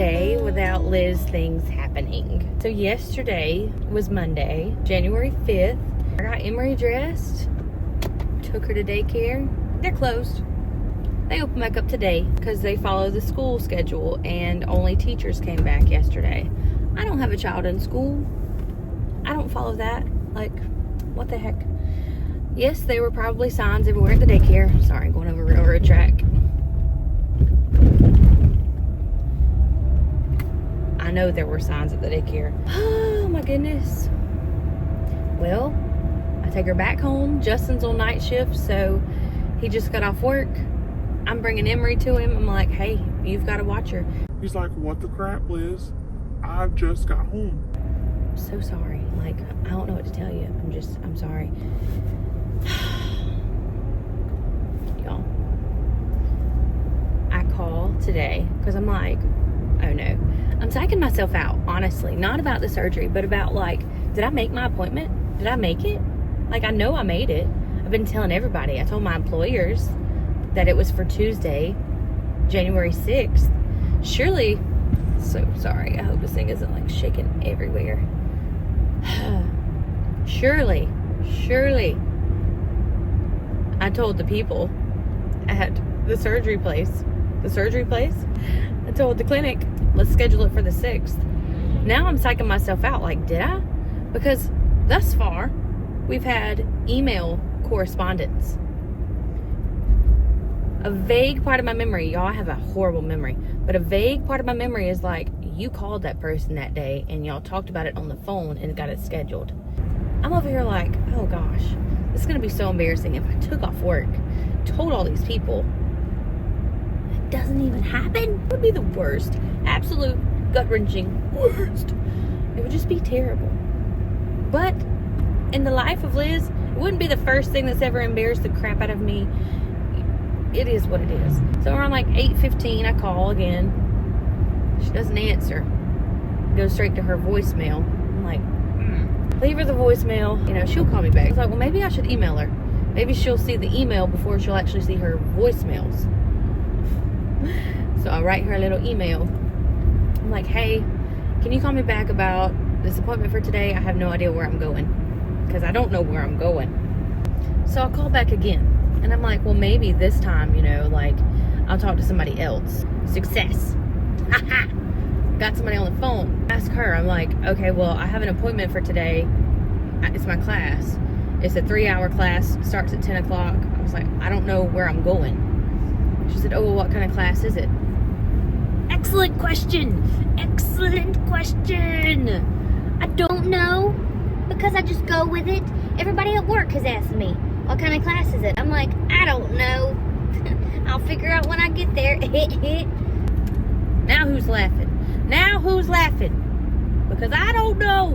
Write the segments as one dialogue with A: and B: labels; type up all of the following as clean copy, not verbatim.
A: day without Liz things happening. So yesterday was Monday, January 5th. I got Emery dressed, took her to daycare. They're closed. They open back up today because they follow the school schedule and only teachers came back yesterday. I don't have a child in school. I don't follow that. Like, what the heck? Yes, there were probably signs everywhere at the daycare. Sorry, going over railroad track. I know there were signs at the daycare. Oh my goodness. Well, I take her back home. Justin's on night shift, so he just got off work. I'm bringing Emery to him. I'm like, hey, you've got to watch her.
B: He's like, what the crap, Liz? I've just got home.
A: I'm so sorry. Like, I don't know what to tell you. I'm sorry. Y'all, I call today because I'm like, oh no. I'm psyching myself out, honestly. Not about the surgery, but about like, did I make my appointment? Did I make it? Like, I know I made it. I've been telling everybody. I told my employers that it was for Tuesday, January 6th. Surely, so sorry. I hope this thing isn't like shaking everywhere. Surely, I told the people at the surgery place, I told the clinic, let's schedule it for the 6th. Now I'm psyching myself out. Like, did I? Because thus far, we've had email correspondence. A vague part of my memory, y'all, I have a horrible memory, but a vague part of my memory is like, you called that person that day and y'all talked about it on the phone and got it scheduled. I'm over here like, oh gosh, this is going to be so embarrassing if I took off work, told all these people, it doesn't even happen. It would be the worst, absolute gut-wrenching worst. It would just be terrible. But in the life of Liz, it wouldn't be the first thing that's ever embarrassed the crap out of me. It is what it is. So around like 8:15, I call again. She doesn't answer. Goes straight to her voicemail. I'm like, leave her the voicemail. You know, she'll call me back. I was like, well, maybe I should email her. Maybe she'll see the email before she'll actually see her voicemails. So I write her a little email. I'm like, hey, can you call me back about this appointment for today? I have no idea where I'm going. Because I don't know where I'm going. So I'll call back again. And I'm like, well, maybe this time, you know, like, I'll talk to somebody else. Success. Got somebody on the phone. Ask her. I'm like, okay, well, I have an appointment for today. It's my class. It's a 3-hour class. Starts at 10 o'clock. I was like, I don't know where I'm going. She said, oh, well, what kind of class is it? Excellent question. Excellent question. I don't know because I just go with it. Everybody at work has asked me, what kind of class is it? I'm like, I don't know. I'll figure out when I get there. Now who's laughing? Because I don't know.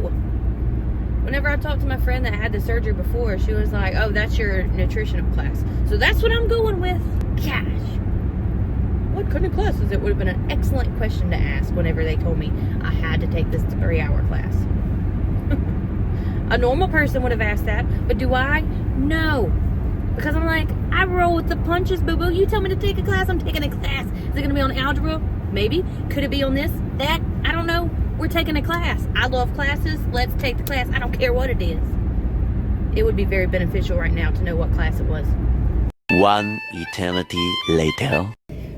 A: Whenever I talked to my friend that had the surgery before, she was like, oh, that's your nutritional class. So that's what I'm going with. Gosh. What kind of class is it? Would have been an excellent question to ask whenever they told me I had to take this 3-hour class. A normal person would have asked that, but do I? No. Because I'm like, I roll with the punches, boo-boo. You tell me to take a class, I'm taking a class. Is it going to be on algebra? Maybe. Could it be on this? That? I don't know. We're taking a class. I love classes. Let's take the class. I don't care what it is. It would be very beneficial right now to know what class it was.
C: One eternity later.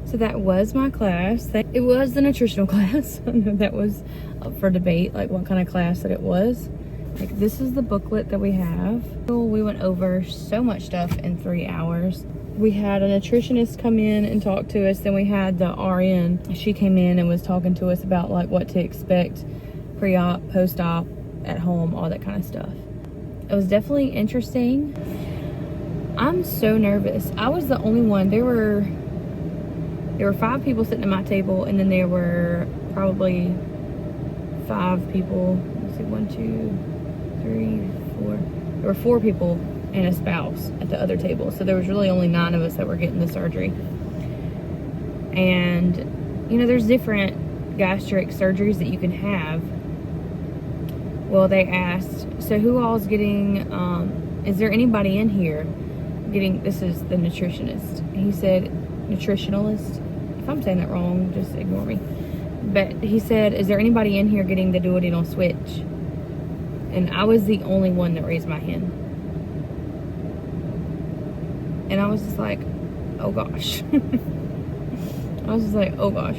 A: So that was my class. It was the nutritional class. That was up for debate, like what kind of class that it was. Like, this is the booklet that we have. We went over so much stuff in 3 hours. We had a nutritionist come in and talk to us. Then we had the RN. She came in and was talking to us about like what to expect pre-op, post-op, at home, all that kind of stuff. It was definitely interesting. I'm so nervous. I was the only one. There were 5 people sitting at my table, and then there were probably 5 people. Let's see, 1, 2, 3, 4. There were 4 people and a spouse at the other table. So there was really only 9 of us that were getting the surgery. And, you know, there's different gastric surgeries that you can have. Well, they asked, so who all's getting, is there anybody in here getting, this is the nutritionist. He said, nutritionalist. If I'm saying that wrong, just ignore me. But he said, is there anybody in here getting the duodenal switch? And I was the only one that raised my hand. And I was just like, oh gosh. I was just like, oh gosh.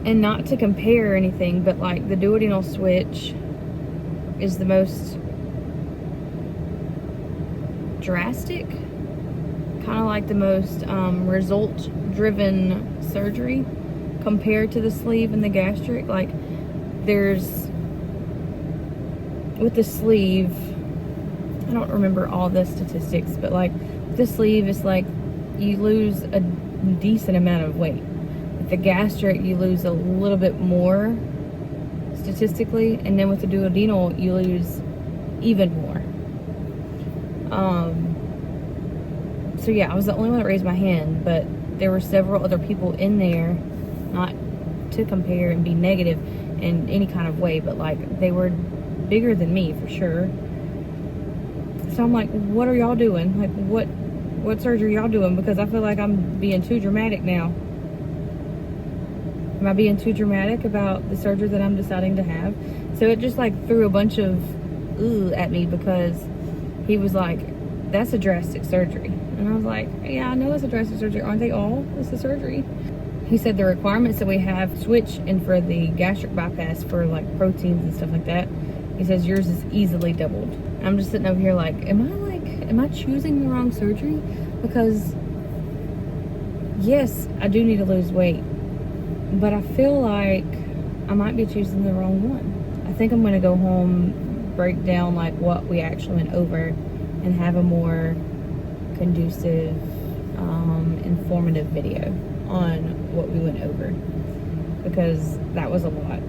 A: And not to compare or anything, but like the duodenal switch is the most drastic, kind of like the most result driven surgery compared to the sleeve and the gastric. Like there's, with the sleeve, I don't remember all the statistics, but like the sleeve is like you lose a decent amount of weight. With the gastric, you lose a little bit more statistically, and then with the duodenal, you lose even more. So yeah, I was the only one that raised my hand, but there were several other people in there, not to compare and be negative in any kind of way, but like they were bigger than me for sure. So I'm like, what are y'all doing? Like, what surgery y'all doing? Because I feel like I'm being too dramatic now. Am I being too dramatic about the surgery that I'm deciding to have? So it just like threw a bunch of at me, because he was like, that's a drastic surgery. And I was like, yeah, I know it's a drastic surgery. Aren't they all? It's a surgery. He said the requirements that we have switch and for the gastric bypass for like proteins and stuff like that, he says yours is easily doubled. I'm just sitting over here like, am I choosing the wrong surgery? Because yes, I do need to lose weight, but I feel like I might be choosing the wrong one. I think I'm going to go home, break down like what we actually went over, and have a more conducive, informative video on what we went over, because that was a lot.